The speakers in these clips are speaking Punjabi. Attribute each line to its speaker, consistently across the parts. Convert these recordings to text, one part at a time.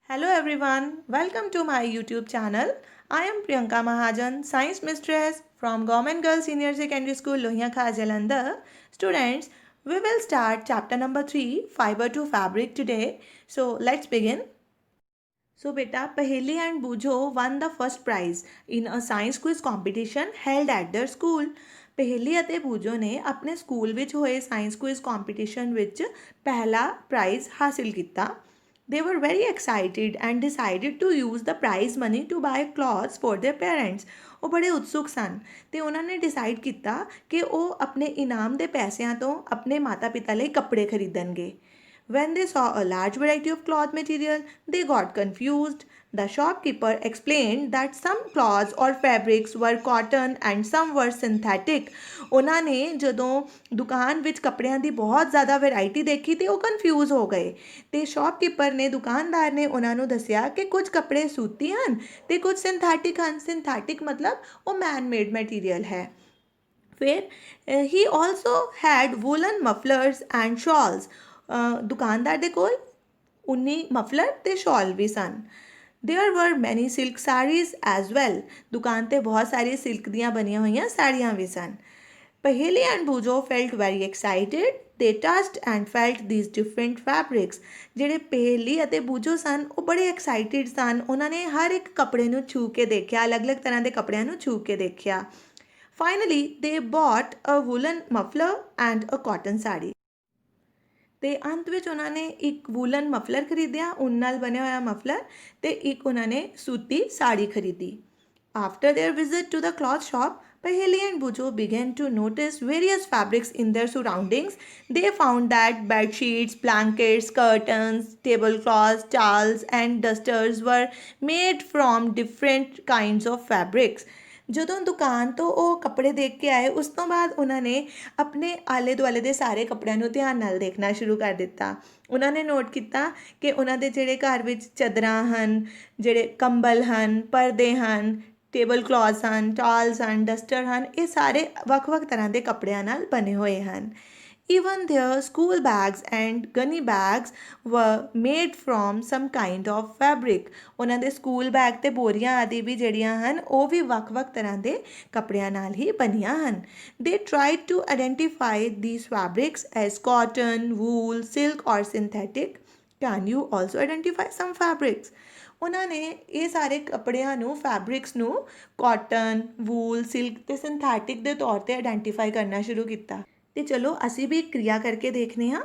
Speaker 1: Hello everyone, welcome to my YouTube channel. I am Priyanka Mahajan, Science Mistress from Government Girls Senior Secondary School, Lohiya Khas, Jalandhar. Students, we will start chapter number 3, Fiber to Fabric today. So let's begin. So beta, Paheli and Bujo won the first prize in a science quiz competition held at their school. ਪਹੇਲੀ ਅਤੇ ਬੂਜੋ ਨੇ ਆਪਣੇ ਸਕੂਲ ਵਿੱਚ ਹੋਏ ਸਾਇੰਸ ਕੁਇਜ਼ ਕੰਪੀਟੀਸ਼ਨ ਵਿੱਚ ਪਹਿਲਾ ਪ੍ਰਾਈਜ਼ ਹਾਸਿਲ ਕੀਤਾ. They were very excited and decided to use the prize money to buy clothes for their parents. ਉਹ ਬੜੇ ਉਤਸੁਕ ਸਨ ਤੇ ਉਹਨਾਂ ਨੇ ਡਿਸਾਈਡ ਕੀਤਾ ਕਿ ਉਹ ਆਪਣੇ ਇਨਾਮ ਦੇ ਪੈਸਿਆਂ ਤੋਂ ਆਪਣੇ ਮਾਤਾ ਪਿਤਾ ਲਈ ਕੱਪੜੇ ਖਰੀਦਣਗੇ. When they saw a large variety of cloth material, they got confused. The shopkeeper explained that some cloths or fabrics were cotton and some were synthetic. ਉਹਨਾਂ ਨੇ ਜਦੋਂ ਦੁਕਾਨ ਵਿੱਚ ਕੱਪੜਿਆਂ ਦੀ ਬਹੁਤ ਜ਼ਿਆਦਾ ਵੈਰਾਈਟੀ ਦੇਖੀ ਤੇ ਉਹ ਕਨਫਿਊਜ਼ ਹੋ ਗਏ ਤੇ ਸ਼ਾਪਕੀਪਰ ਨੇ ਦੁਕਾਨਦਾਰ ਨੇ ਉਹਨਾਂ ਨੂੰ ਦੱਸਿਆ ਕਿ ਕੁਝ ਕੱਪੜੇ ਸੂਤੀ ਹਨ ਤੇ ਕੁਝ ਸਿੰਥੈਟਿਕ ਹਨ. ਸਿੰਥੈਟਿਕ ਮਤਲਬ ਉਹ ਮੈਨ ਮੇਡ ਮਟੀਰੀਅਲ ਹੈ. ਫਿਰ ਹੀ ਆਲਸੋ ਹੈਡ ਵੂਲਨ ਮਫਲਰਸ ਐਂਡ ਸ਼ਾਲਸ. ਦੁਕਾਨਦਾਰ ਦੇ ਕੋਲ ਉਨੀ ਮਫਲਰ ਤੇ ਸ਼ਾਲ ਵੀ ਸਨ. There were many silk sarees as well. ਦੁਕਾਨ ਤੇ ਬਹੁਤ ਸਾਰੀ ਸਿਲਕ ਦੀਆਂ ਬਣੀਆਂ ਹੋਈਆਂ ਸਾੜੀਆਂ ਵੀ ਸਨ. Paheli and Bujo felt very excited. They touched and felt these different fabrics. ਜਿਹੜੇ ਪਹੇਲੀ ਅਤੇ ਬੂਜੋ ਸਨ ਉਹ ਬੜੇ ਐਕਸਾਈਟਿਡ ਸਨ. ਉਹਨਾਂ ਨੇ ਹਰ ਇੱਕ ਕੱਪੜੇ ਨੂੰ ਛੂ ਕੇ ਦੇਖਿਆ, ਅਲੱਗ-ਅਲੱਗ ਤਰ੍ਹਾਂ ਦੇ ਕੱਪੜਿਆਂ ਨੂੰ ਛੂ ਕੇ ਦੇਖਿਆ. Finally, they bought a woolen muffler and a cotton saree. ਤੇ ਅੰਤ ਵਿੱਚ ਉਹਨਾਂ ਨੇ ਇੱਕ ਵੂਲਨ ਮਫਲਰ ਖਰੀਦਿਆ, ਉੱਨ ਨਾਲ ਬਣਿਆ ਹੋਇਆ ਮਫਲਰ, ਤੇ ਇੱਕ ਉਹਨਾਂ ਨੇ ਸੂਤੀ ਸਾੜੀ ਖਰੀਦੀ. After their visit to the cloth shop, Paheli and Bujo began to notice various fabrics in their surroundings. They found that bed sheets, blankets, curtains, tablecloths, towels, and dusters were made from different kinds of fabrics. ਜਦੋਂ ਦੁਕਾਨ ਤੋਂ ਉਹ ਕੱਪੜੇ ਦੇਖ ਕੇ ਆਏ ਉਸ ਤੋਂ ਬਾਅਦ ਉਹਨਾਂ ਨੇ ਆਪਣੇ ਆਲੇ ਦੁਆਲੇ ਦੇ ਸਾਰੇ ਕੱਪੜਿਆਂ ਨੂੰ ਧਿਆਨ ਨਾਲ ਦੇਖਣਾ ਸ਼ੁਰੂ ਕਰ ਦਿੱਤਾ. ਉਹਨਾਂ ਨੇ ਨੋਟ ਕੀਤਾ ਕਿ ਉਹਨਾਂ ਦੇ ਜਿਹੜੇ ਘਰ ਵਿੱਚ ਚਾਦਰਾਂ ਹਨ, ਜਿਹੜੇ ਕੰਬਲ ਹਨ, ਪਰਦੇ ਹਨ, ਟੇਬਲ ਕਲੌਥਸ ਹਨ, ਟਾਵਲਸ ਹਨ, ਡਸਟਰ ਹਨ, ਇਹ ਸਾਰੇ ਵੱਖ-ਵੱਖ ਤਰ੍ਹਾਂ ਦੇ ਕੱਪੜਿਆਂ ਨਾਲ ਬਣੇ ਹੋਏ ਹਨ. Even their school bags and gunny bags were made from some kind of fabric. ਉਹਨਾਂ ਦੇ ਸਕੂਲ ਬੈਗ ਤੇ ਬੋਰੀਆਂ ਆਦਿ ਵੀ ਜਿਹੜੀਆਂ ਹਨ ਉਹ ਵੀ ਵੱਖ-ਵੱਖ ਤਰ੍ਹਾਂ ਦੇ ਕੱਪੜਿਆਂ ਨਾਲ ਹੀ ਬਣੀਆਂ ਹਨ. They tried to identify these fabrics as cotton, wool, silk or synthetic. Can you also identify some fabrics? ਉਹਨਾਂ ਨੇ ਇਹ ਸਾਰੇ ਕੱਪੜਿਆਂ ਨੂੰ ਫੈਬਰਿਕਸ ਨੂੰ ਕਾਟਨ, ਵੂਲ, ਸਿਲਕ ਤੇ ਸਿੰਥੈਟਿਕ ਦੇ ਤੌਰ ਤੇ ਆਇਡੈਂਟੀਫਾਈ ਕਰਨਾ ਸ਼ੁਰੂ ਕੀਤਾ. ਤੇ ਚਲੋ ਅਸੀਂ ਵੀ ਇੱਕ ਕਿਰਿਆ ਕਰਕੇ ਦੇਖਦੇ ਹਾਂ.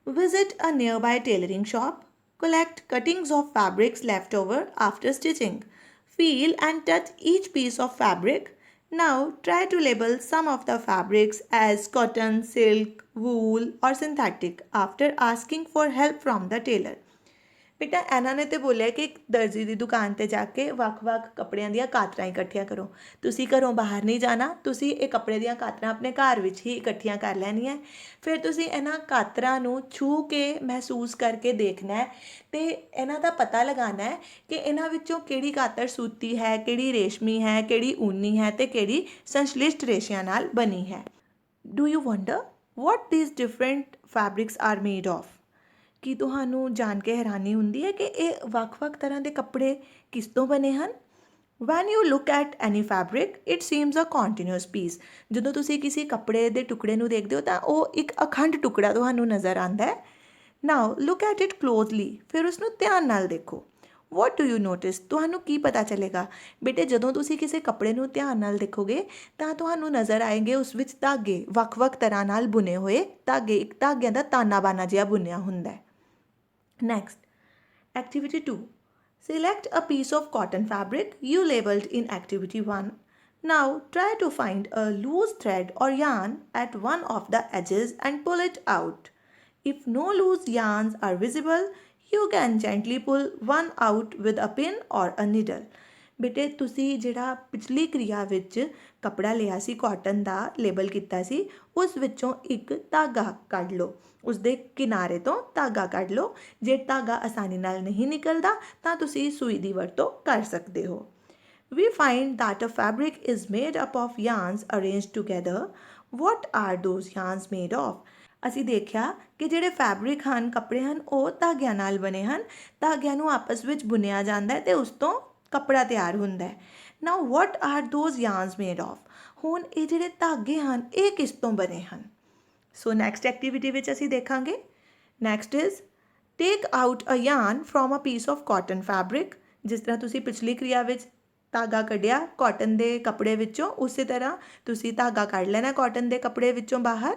Speaker 1: Visit a nearby tailoring shop. Collect cuttings of fabrics left over after stitching. Feel and touch each piece of fabric. Now try to label some of the fabrics as cotton, silk, wool or synthetic after asking for help from the tailor. ਬੇਟਾ ਇਹਨਾਂ ਨੇ ਤਾਂ ਬੋਲਿਆ ਕਿ ਇੱਕ ਦਰਜੀ ਦੀ ਦੁਕਾਨ 'ਤੇ ਜਾ ਕੇ ਵੱਖ-ਵੱਖ ਕੱਪੜਿਆਂ ਦੀਆਂ ਕਾਤਰਾਂ ਇਕੱਠੀਆਂ ਕਰੋ. ਤੁਸੀਂ ਘਰੋਂ ਬਾਹਰ ਨਹੀਂ ਜਾਣਾ, ਤੁਸੀਂ ਇਹ ਕੱਪੜੇ ਦੀਆਂ ਕਾਤਰਾਂ ਆਪਣੇ ਘਰ ਵਿੱਚ ਹੀ ਇਕੱਠੀਆਂ ਕਰ ਲੈਣੀਆਂ. ਫਿਰ ਤੁਸੀਂ ਇਹਨਾਂ ਕਾਤਰਾਂ ਨੂੰ ਛੂਹ ਕੇ ਮਹਿਸੂਸ ਕਰਕੇ ਦੇਖਣਾ ਹੈ ਅਤੇ ਇਹਨਾਂ ਦਾ ਪਤਾ ਲਗਾਉਣਾ ਹੈ ਕਿ ਇਹਨਾਂ ਵਿੱਚੋਂ ਕਿਹੜੀ ਕਾਤਰ ਸੂਤੀ ਹੈ, ਕਿਹੜੀ ਰੇਸ਼ਮੀ ਹੈ, ਕਿਹੜੀ ਊਨੀ ਹੈ ਅਤੇ ਕਿਹੜੀ ਸੰਸ਼ਲਿਸ਼ਟ ਰੇਸ਼ਿਆਂ ਨਾਲ ਬਣੀ ਹੈ. Do you wonder what these different fabrics are made of? ਕੀ ਤੁਹਾਨੂੰ ਜਾਣ ਕੇ ਹੈਰਾਨੀ ਹੁੰਦੀ ਹੈ ਕਿ ਇਹ ਵੱਖ-ਵੱਖ ਤਰ੍ਹਾਂ ਦੇ ਕੱਪੜੇ ਕਿਸ ਤੋਂ ਬਣੇ ਹਨ? When you look at any fabric it seems a continuous piece. ਜਦੋਂ ਤੁਸੀਂ ਕਿਸੇ ਕੱਪੜੇ ਦੇ ਟੁਕੜੇ ਨੂੰ ਦੇਖਦੇ ਹੋ ਤਾਂ ਉਹ ਇੱਕ ਅਖੰਡ ਟੁਕੜਾ ਤੁਹਾਨੂੰ ਨਜ਼ਰ ਆਉਂਦਾ ਹੈ. ਨਾਓ ਲੁੱਕ ਐਟ ਇਟ ਕਲੋਜ਼ਲੀ. ਫਿਰ ਉਸਨੂੰ ਧਿਆਨ ਨਾਲ ਦੇਖੋ. What do you notice? ਤੁਹਾਨੂੰ ਕੀ ਪਤਾ ਚੱਲੇਗਾ? ਬੇਟੇ ਜਦੋਂ ਤੁਸੀਂ ਕਿਸੇ ਕੱਪੜੇ ਨੂੰ ਧਿਆਨ ਨਾਲ ਦੇਖੋਗੇ ਤਾਂ ਤੁਹਾਨੂੰ ਨਜ਼ਰ ਆਏਗੇ ਉਸ ਵਿੱਚ ਧਾਗੇ ਵੱਖ-ਵੱਖ ਤਰ੍ਹਾਂ ਨਾਲ ਬੁਣੇ ਹੋਏ ਧਾਗੇ, ਇੱਕ ਧਾਗਿਆਂ ਦਾ ਤਾਨਾ ਬਾਨਾ ਜਿਹਾ ਬੁਣਿਆ ਹੁੰਦਾ ਹੈ. Next, Activity 2. Select a piece of cotton fabric you labeled in Activity 1. Now try to find a loose thread or yarn at one of the edges and pull it out. If no loose yarns are visible, you can gently pull one out with a pin or a needle. ਬੇਟੇ ਤੁਸੀਂ ਜਿਹੜਾ ਪਿਛਲੀ ਕਿਰਿਆ ਵਿੱਚ ਕੱਪੜਾ ਲਿਆ ਸੀ ਕਾਟਨ ਦਾ, ਲੇਬਲ ਕੀਤਾ ਸੀ, ਉਸ ਵਿੱਚੋਂ ਇੱਕ ਧਾਗਾ ਕੱਢ ਲਓ. ਉਸਦੇ ਕਿਨਾਰੇ ਤੋਂ ਧਾਗਾ ਕੱਢ ਲਓ. ਜੇ ਧਾਗਾ ਆਸਾਨੀ ਨਾਲ ਨਹੀਂ ਨਿਕਲਦਾ ਤਾਂ ਤੁਸੀਂ ਸੂਈ ਦੀ ਵਰਤੋਂ ਕਰ ਸਕਦੇ ਹੋ. We find that a fabric is made up of yarns arranged together. What are those yarns made of? ਅਸੀਂ ਦੇਖਿਆ ਕਿ ਜਿਹੜੇ ਫੈਬਰਿਕ ਹਨ, ਕੱਪੜੇ ਹਨ, ਉਹ ਧਾਗਿਆਂ ਨਾਲ ਬਣੇ ਹਨ। ਧਾਗਿਆਂ ਨੂੰ ਆਪਸ ਵਿੱਚ ਬੁਣਿਆ ਜਾਂਦਾ ਹੈ ਅਤੇ ਉਸ ਤੋਂ ਕੱਪੜਾ ਤਿਆਰ ਹੁੰਦਾ ਹੈ। Now what are those yarns made of? ਹੁਣ ਇਹ ਜਿਹੜੇ ਧਾਗੇ ਹਨ ਇਹ ਕਿਸ ਤੋਂ ਬਣੇ ਹਨ? ਸੋ ਨੈਕਸਟ ਐਕਟੀਵਿਟੀ ਵਿੱਚ ਅਸੀਂ ਦੇਖਾਂਗੇ। Next is take out a yarn from a piece of cotton fabric. ਜਿਸ ਤਰ੍ਹਾਂ ਤੁਸੀਂ ਪਿਛਲੀ ਕ੍ਰਿਆ ਵਿੱਚ ਧਾਗਾ ਕੱਢਿਆ ਕਾਟਨ ਦੇ ਕੱਪੜੇ ਵਿੱਚੋਂ, ਉਸੇ ਤਰ੍ਹਾਂ ਤੁਸੀਂ ਧਾਗਾ ਕੱਢ ਲੈਣਾ ਕਾਟਨ ਦੇ ਕੱਪੜੇ ਵਿੱਚੋਂ ਬਾਹਰ।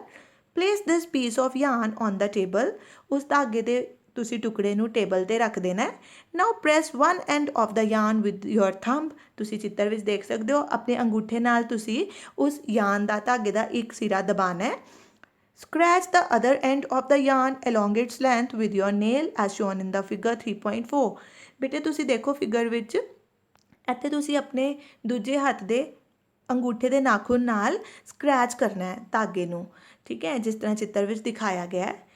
Speaker 1: Place this piece of yarn on the table. ਉਸ ਧਾਗੇ ਦੇ ਤੁਸੀਂ ਟੁਕੜੇ ਨੂੰ ਟੇਬਲ 'ਤੇ ਰੱਖ ਦੇਣਾ ਹੈ। Now press one end of the yarn with your thumb. ਤੁਸੀਂ ਚਿੱਤਰ ਵਿੱਚ ਦੇਖ ਸਕਦੇ ਹੋ, ਆਪਣੇ ਅੰਗੂਠੇ ਨਾਲ ਤੁਸੀਂ ਉਸ yarn ਦਾ, ਧਾਗੇ ਦਾ ਇੱਕ ਸਿਰਾ ਦਬਾਉਣਾ ਹੈ। Scratch the other end of the yarn along its length with your nail as shown in the figure 3.4। ਬੇਟੇ ਤੁਸੀਂ ਦੇਖੋ ਫਿਗਰ ਵਿੱਚ, ਇੱਥੇ ਤੁਸੀਂ ਆਪਣੇ ਦੂਜੇ ਹੱਥ ਦੇ ਅੰਗੂਠੇ ਦੇ ਨਾਖੂਨ ਨਾਲ ਸਕ੍ਰੈਚ ਕਰਨਾ ਹੈ ਧਾਗੇ ਨੂੰ, ਠੀਕ ਹੈ, ਜਿਸ ਤਰ੍ਹਾਂ ਚਿੱਤਰ ਵਿੱਚ ਦਿਖਾਇਆ ਗਿਆ ਹੈ।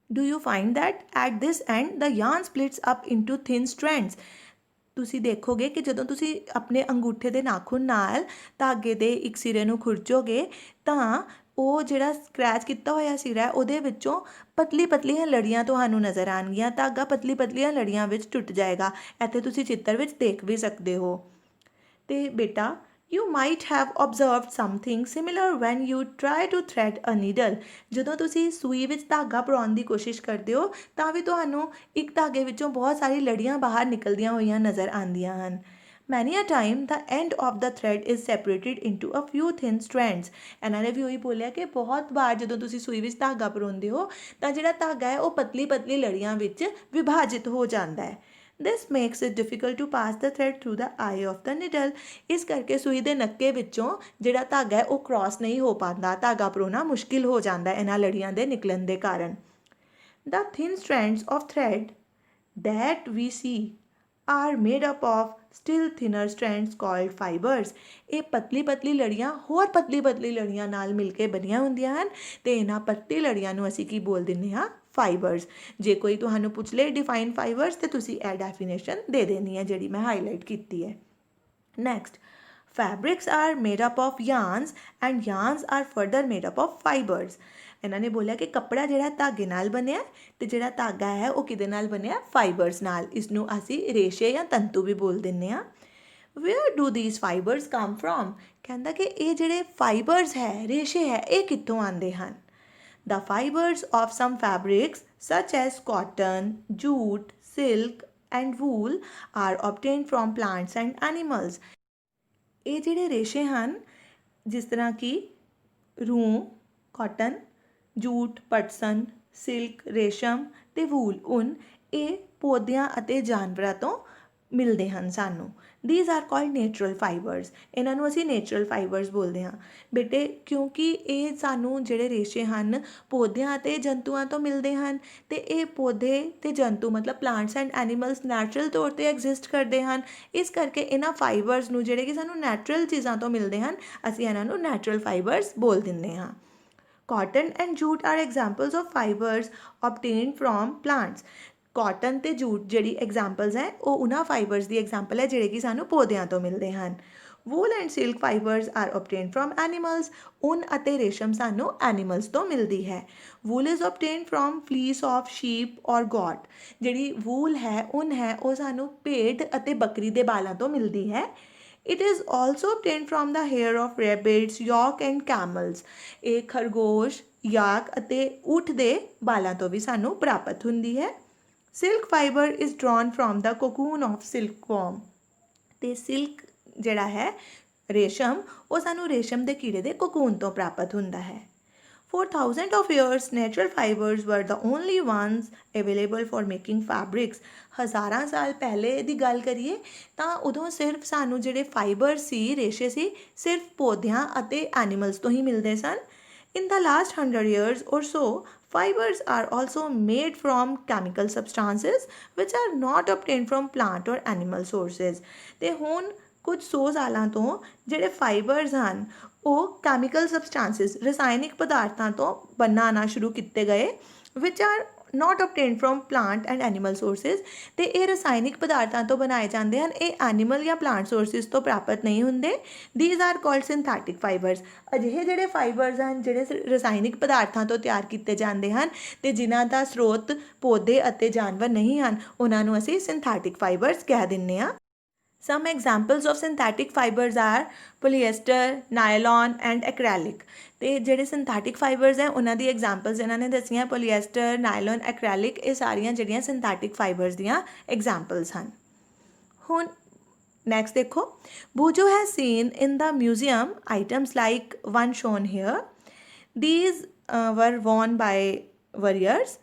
Speaker 1: Do you find that at this end the yarn splits up into thin strands? ਤੁਸੀਂ ਦੇਖੋਗੇ ਕਿ ਜਦੋਂ ਤੁਸੀਂ ਆਪਣੇ ਅੰਗੂਠੇ ਦੇ ਨਾਖੂਨ ਨਾਲ ਧਾਗੇ ਦੇ ਇੱਕ ਸਿਰੇ ਨੂੰ ਖੁਰਚੋਗੇ ਤਾਂ ਉਹ ਜਿਹੜਾ ਸਕ੍ਰੈਚ ਕੀਤਾ ਹੋਇਆ ਸਿਰਾ ਹੈ ਉਹਦੇ ਵਿੱਚੋਂ ਪਤਲੀ ਪਤਲੀਆਂ ਲੜੀਆਂ ਤੁਹਾਨੂੰ ਨਜ਼ਰ ਆਉਣਗੀਆਂ। ਧਾਗਾ ਪਤਲੀ ਪਤਲੀਆਂ ਲੜੀਆਂ ਵਿੱਚ ਟੁੱਟ ਜਾਏਗਾ। ਇੱਥੇ ਤੁਸੀਂ ਚਿੱਤਰ ਵਿੱਚ ਦੇਖ ਵੀ ਸਕਦੇ ਹੋ। ਤੇ ਬੇਟਾ You might have observed something similar when you try to thread a needle। ਜਦੋਂ ਤੁਸੀਂ ਸੂਈ ਵਿੱਚ ਧਾਗਾ ਪਰੋਣ ਦੀ ਕੋਸ਼ਿਸ਼ ਕਰਦੇ ਹੋ ਤਾਂ ਵੀ ਤੁਹਾਨੂੰ ਇੱਕ ਧਾਗੇ ਵਿੱਚੋਂ ਬਹੁਤ ਸਾਰੀ ਲੜੀਆਂ ਬਾਹਰ ਨਿਕਲਦੀਆਂ ਹੋਈਆਂ ਨਜ਼ਰ ਆਉਂਦੀਆਂ ਹਨ। Many a time the end of the thread is separated into a few thin strands। ਇਹਨਾਂ ਨੇ ਵੀ ਉਹੀ ਬੋਲਿਆ ਕਿ ਬਹੁਤ ਵਾਰ ਜਦੋਂ ਤੁਸੀਂ ਸੂਈ ਵਿੱਚ ਧਾਗਾ ਪਰੋਂਦੇ ਹੋ ਤਾਂ ਜਿਹੜਾ ਧਾਗਾ ਹੈ ਉਹ ਪਤਲੀ ਪਤਲੀ ਲੜੀਆਂ ਵਿੱਚ ਵਿਭਾਜਿਤ ਹੋ ਜਾਂਦਾ ਹੈ। This makes it difficult to pass the thread through the eye of the needle। ਇਸ ਕਰਕੇ ਸੂਈ ਦੇ ਨੱਕੇ ਵਿੱਚੋਂ ਜਿਹੜਾ ਧਾਗਾ ਹੈ ਉਹ ਕ੍ਰਾਸ ਨਹੀਂ ਹੋ ਪਾਉਂਦਾ। ਧਾਗਾ ਪਰੋਣਾ ਮੁਸ਼ਕਿਲ ਹੋ ਜਾਂਦਾ ਇਹਨਾਂ ਲੜੀਆਂ ਦੇ ਨਿਕਲਣ ਦੇ ਕਾਰਨ। The thin strands of thread that we see are made up of still thinner strands called fibers। ਇਹ ਪਤਲੀ ਪਤਲੀ ਲੜੀਆਂ ਹੋਰ ਪਤਲੀ ਪਤਲੀ ਲੜੀਆਂ ਨਾਲ ਮਿਲ ਕੇ ਬਣੀਆਂ ਹੁੰਦੀਆਂ ਹਨ ਤੇ ਇਹਨਾਂ ਪਤਲੀ ਲੜੀਆਂ ਨੂੰ ਅਸੀਂ ਕੀ ਬੋਲ ਦਿੰਦੇ ਹਾਂ? ਫਾਈਬਰਸ। ਜੇ ਕੋਈ ਤੁਹਾਨੂੰ ਪੁੱਛ ਲੇ ਡਿਫਾਈਨ ਫਾਈਬਰਸ ਤੇ ਤੁਸੀਂ ਇਹ ਡੈਫੀਨੇਸ਼ਨ ਦੇ ਦੇਣੀ ਹੈ ਜਿਹੜੀ ਮੈਂ ਹਾਈਲਾਈਟ ਕੀਤੀ ਹੈ। Next, fabrics are made up of yarns and yarns are further made up of fibres. ਇਹਨਾਂ ਨੇ ਬੋਲਿਆ ਕਿ ਕੱਪੜਾ ਜਿਹੜਾ ਧਾਗੇ ਨਾਲ ਬਣਿਆ ਤੇ ਜਿਹੜਾ ਧਾਗਾ ਹੈ ਉਹ ਕਿਹਦੇ ਨਾਲ ਬਣਿਆ? ਫਾਈਬਰਸ ਨਾਲ। ਇਸ ਨੂੰ ਅਸੀਂ ਰੇਸ਼ੇ ਜਾਂ ਤੰਤੂ ਵੀ ਬੋਲ ਦਿੰਦੇ ਹਾਂ। Where do these fibers come from? ਕਹਿੰਦਾ ਕਿ ਇਹ ਜਿਹੜੇ ਫਾਈਬਰਸ ਹੈ, ਰੇਸ਼ੇ ਹੈ, ਇਹ ਕਿੱਥੋਂ ਆਉਂਦੇ ਹਨ? The fibers of some fabrics such as cotton, jute, silk and wool are obtained from plants and animals। ਇਹ ਜਿਹੜੇ ਰੇਸ਼ੇ ਹਨ ਜਿਸ ਤਰ੍ਹਾਂ ਕਿ ਰੂੰ, ਕਾਟਨ, ਜੂਟ, ਪਟਸਨ, ਸਿਲਕ, ਰੇਸ਼ਮ ਤੇ ਵੂਲ, ਉਨ, ਇਹ ਪੌਦਿਆਂ ਅਤੇ ਜਾਨਵਰਾਂ ਤੋਂ ਮਿਲਦੇ ਹਨ ਸਾਨੂੰ। These are called natural fibers। ਇਹਨਾਂ ਨੂੰ ਅਸੀਂ ਨੇਚਰਲ ਫਾਈਬਰਸ ਬੋਲਦੇ ਹਾਂ। ਬੇਟੇ ਕਿਉਂਕਿ ਇਹ ਸਾਨੂੰ ਜਿਹੜੇ ਰੇਸ਼ੇ ਹਨ ਪੌਦਿਆਂ ਅਤੇ ਜੰਤੂਆਂ ਤੋਂ ਮਿਲਦੇ ਹਨ ਤੇ ਇਹ ਪੌਦੇ ਤੇ ਜੰਤੂ ਮਤਲਬ ਪਲਾਂਟਸ ਐਂਡ ਐਨੀਮਲਸ ਨੈਚੁਰਲ ਤੌਰ 'ਤੇ ਐਗਜ਼ਿਸਟ ਕਰਦੇ ਹਨ। ਇਸ ਕਰਕੇ ਇਹਨਾਂ ਫਾਈਬਰਸ ਨੂੰ ਜਿਹੜੇ ਕਿ ਸਾਨੂੰ ਨੈਚੁਰਲ ਚੀਜ਼ਾਂ ਤੋਂ ਮਿਲਦੇ ਹਨ ਅਸੀਂ ਇਹਨਾਂ ਨੂੰ ਨੈਚੁਰਲ ਫਾਈਬਰਸ ਬੋਲ ਦਿੰਦੇ ਹਾਂ। Cotton and jute are examples of fibers obtained from plants। Cotton ਤੇ ਜੂਟ ਜਿਹੜੀ ਐਗਜ਼ਾਮਪਲਸ ਹੈ ਉਹ ਉਹਨਾਂ ਫਾਈਬਰਸ ਦੀ ਐਗਜ਼ਾਮਪਲ ਹੈ ਜਿਹੜੇ ਕਿ ਸਾਨੂੰ ਪੌਦਿਆਂ ਤੋਂ ਮਿਲਦੇ ਹਨ। Wool and silk fibres are obtained from animals. ਉਨ ਅਤੇ ਰੇਸ਼ਮ ਸਾਨੂੰ ਐਨੀਮਲਸ ਤੋਂ ਮਿਲਦੀ ਹੈ। Wool is obtained from fleece of sheep or goat. ਜਿਹੜੀ ਵੂਲ ਹੈ, ਉਨ ਹੈ, ਉਹ ਸਾਨੂੰ ਭੇਡ ਅਤੇ ਬੱਕਰੀ ਦੇ ਬਾਲਾਂ ਤੋਂ ਮਿਲਦੀ ਹੈ। It is also obtained from the hair of rabbits, yak and camels। ਇਹ ਖਰਗੋਸ਼, ਯਾਕ ਅਤੇ ਊਠ ਦੇ ਬਾਲਾਂ ਤੋਂ ਵੀ ਸਾਨੂੰ ਪ੍ਰਾਪਤ ਹੁੰਦੀ ਹੈ। Silk fiber is drawn from the cocoon of silkworm। ਤੇ ਸਿਲਕ ਜਿਹੜਾ ਹੈ ਰੇਸ਼ਮ, ਉਹ ਸਾਨੂੰ ਰੇਸ਼ਮ ਦੇ ਕੀੜੇ ਦੇ ਕੋਕੂਨ ਤੋਂ ਪ੍ਰਾਪਤ ਹੁੰਦਾ ਹੈ। For thousands of years, natural fibers were the only ones available for making fabrics। ਹਜ਼ਾਰਾਂ ਸਾਲ ਪਹਿਲੇ ਦੀ ਗੱਲ ਕਰੀਏ ਤਾਂ ਉਦੋਂ ਸਿਰਫ ਸਾਨੂੰ ਜਿਹੜੇ ਫਾਈਬਰ ਸੀ, ਰੇਸ਼ੇ ਸੀ, ਸਿਰਫ ਪੌਦਿਆਂ ਅਤੇ ਐਨੀਮਲਸ ਤੋਂ ਹੀ ਮਿਲਦੇ ਸਨ। In the last 100 years or so, fibers are also made from chemical substances which are not obtained from plant or animal sources। ਤੇ ਹੁਣ ਕੁਝ 100 ਸਾਲਾਂ ਤੋਂ ਜਿਹੜੇ ਫਾਈਬਰਸ ਹਨ ਉਹ ਕੈਮੀਕਲ ਸਬਸਟੈਂਸਿਸ, ਰਸਾਇਣਿਕ ਪਦਾਰਥਾਂ ਤੋਂ ਬਣਨਾ ਸ਼ੁਰੂ ਕੀਤੇ ਗਏ which are not obtained from plant and animal sources। ਤੇ ਇਹ ਰਸਾਇਣਿਕ ਪਦਾਰਥਾਂ ਤੋਂ ਬਣਾਏ ਜਾਂਦੇ ਹਨ, ਇਹ ਐਨੀਮਲ ਜਾਂ ਪਲਾਂਟ ਸੋਰਸਿਸ ਤੋਂ ਪ੍ਰਾਪਤ ਨਹੀਂ ਹੁੰਦੇ। These are called synthetic fibres. ਅਜਿਹੇ ਜਿਹੜੇ ਫਾਈਬਰਸ ਹਨ ਜਿਹੜੇ ਰਸਾਇਣਿਕ ਪਦਾਰਥਾਂ ਤੋਂ ਤਿਆਰ ਕੀਤੇ ਜਾਂਦੇ ਹਨ ਤੇ ਜਿਨ੍ਹਾਂ ਦਾ ਸਰੋਤ ਪੌਦੇ ਅਤੇ ਜਾਨਵਰ ਨਹੀਂ ਹਨ, ਉਹਨਾਂ ਨੂੰ ਅਸੀਂ ਸਿੰਥੈਟਿਕ ਫਾਈਬਰਸ ਕਹਿ ਦਿੰਦੇ ਹਾਂ। Some examples of synthetic fibers are polyester, nylon and acrylic। ਤੇ ਜਿਹੜੇ ਸਿੰਥੈਟਿਕ ਫਾਈਬਰਸ ਹੈ ਉਹਨਾਂ ਦੀ ਐਗਜ਼ਾਮਪਲਸ ਇਹਨਾਂ ਨੇ ਦੱਸੀਆਂ, ਪੋਲੀਐਸਟਰ, ਨਾਇਲਨ, ਐਕ੍ਰੈਲਿਕ, ਇਹ ਸਾਰੀਆਂ ਜਿਹੜੀਆਂ ਸਿੰਥੈਟਿਕ ਫਾਈਬਰਸ ਦੀਆਂ ਐਗਜ਼ਾਮਪਲਸ ਹਨ। ਹੁਣ ਨੈਕਸਟ ਦੇਖੋ, Boojho has seen in the museum items like one shown here. These were worn by warriors।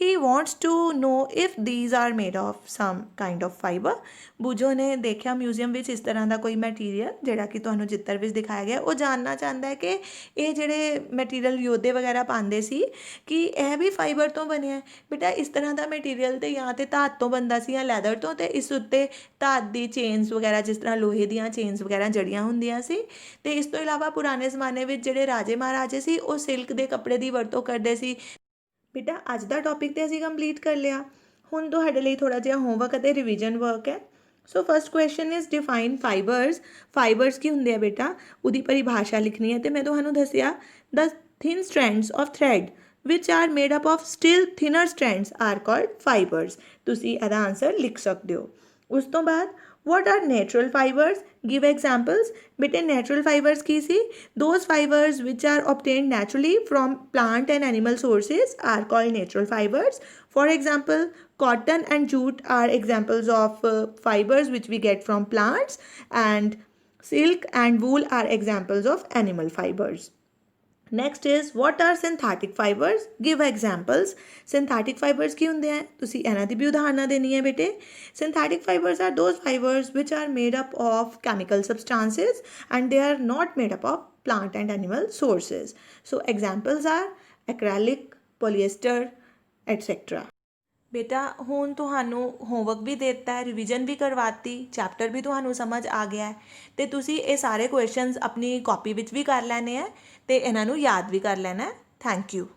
Speaker 1: He wants to know if these are made of some kind of fiber। ਬੂਜੋ ਨੇ ਦੇਖਿਆ ਮਿਊਜ਼ੀਅਮ ਵਿੱਚ ਇਸ ਤਰ੍ਹਾਂ ਦਾ ਕੋਈ ਮਟੀਰੀਅਲ ਜਿਹੜਾ ਕਿ ਤੁਹਾਨੂੰ ਚਿੱਤਰ ਵਿੱਚ ਦਿਖਾਇਆ ਗਿਆ। ਉਹ ਜਾਣਨਾ ਚਾਹੁੰਦਾ ਹੈ ਕਿ ਇਹ ਜਿਹੜੇ ਮਟੀਰੀਅਲ ਯੋਧੇ ਵਗੈਰਾ ਪਾਉਂਦੇ ਸੀ ਕਿ ਇਹ ਵੀ ਫਾਈਬਰ ਤੋਂ ਬਣਿਆ। ਬੇਟਾ ਇਸ ਤਰ੍ਹਾਂ ਦਾ ਮਟੀਰੀਅਲ ਤੇ ਜਾਂ ਤਾਂ ਧਾਤ ਤੋਂ ਬਣਦਾ ਸੀ ਜਾਂ ਲੈਦਰ ਤੋਂ, ਅਤੇ ਇਸ ਉੱਤੇ ਧਾਤ ਦੀ ਚੇਨਸ ਵਗੈਰਾ, ਜਿਸ ਤਰ੍ਹਾਂ ਲੋਹੇ ਦੀਆਂ ਚੇਨਸ ਵਗੈਰਾ ਜੜੀਆਂ ਹੁੰਦੀਆਂ ਸੀ। ਅਤੇ ਇਸ ਤੋਂ ਇਲਾਵਾ ਪੁਰਾਣੇ ਜ਼ਮਾਨੇ ਵਿੱਚ ਜਿਹੜੇ ਰਾਜੇ ਮਹਾਰਾਜੇ ਸੀ ਉਹ ਸਿਲਕ ਦੇ ਕੱਪੜੇ ਦੀ ਵਰਤੋਂ ਕਰਦੇ ਸੀ। ਬੇਟਾ ਅੱਜ ਦਾ ਟੌਪਿਕ ਤੇ ਅਸੀਂ ਕੰਪਲੀਟ ਕਰ ਲਿਆ। ਹੁਣ ਤੁਹਾਡੇ ਲਈ ਥੋੜ੍ਹਾ ਜਿਹਾ ਹੋਮਵਰਕ ਅਤੇ ਰਿਵੀਜ਼ਨ ਵਰਕ ਹੈ। So first question is define fibres. Fibres ਕੀ ਹੁੰਦੇ ਆ ਬੇਟਾ, ਉਹਦੀ ਪਰਿਭਾਸ਼ਾ ਲਿਖਣੀ ਹੈ। ਅਤੇ ਮੈਂ ਤੁਹਾਨੂੰ ਦੱਸਿਆ the thin strands of thread which are made up of still thinner strands are called fibres. ਤੁਸੀਂ ਇਹਦਾ ਆਨਸਰ ਲਿਖ ਸਕਦੇ ਹੋ। ਉਸ ਤੋਂ ਬਾਅਦ what are natural fibers? Give examples। ਬੇਟੇ natural fibers Ki C? Those fibers which are obtained naturally from plant and animal sources are called natural fibers। For example, cotton and jute are examples of fibers which we get from plants, and silk and wool are examples of animal fibers। Next is what are synthetic fibers? Give examples। synthetic fibers ਕੀ ਹੁੰਦੇ ਆ? ਤੁਸੀਂ ਇਹਨਾਂ ਦੀ ਵੀ ਉਦਾਹਰਨਾਂ ਦੇਣੀ ਹੈ ਬੇਟੇ। synthetic fibers are those fibers which are made up of chemical substances and they are not made up of plant and animal sources। So examples are acrylic, polyester, etc। ਬੇਟਾ ਹੁਣ ਤੁਹਾਨੂੰ ਹੋਮਵਰਕ ਵੀ ਦੇ ਦਿੱਤਾ ਹੈ, ਰਿਵੀਜ਼ਨ ਵੀ ਕਰਵਾਤੀ, ਚੈਪਟਰ ਵੀ ਤੁਹਾਨੂੰ ਸਮਝ ਆ ਗਿਆ ਹੈ, ਅਤੇ ਤੁਸੀਂ ਇਹ ਸਾਰੇ ਕੁਐਸਚਨਸ ਆਪਣੀ ਕਾਪੀ ਵਿੱਚ ਵੀ ਕਰ ਲੈਣੇ ਹੈ ਅਤੇ ਇਹਨਾਂ ਨੂੰ ਯਾਦ ਵੀ ਕਰ ਲੈਣਾ ਹੈ। Thank you.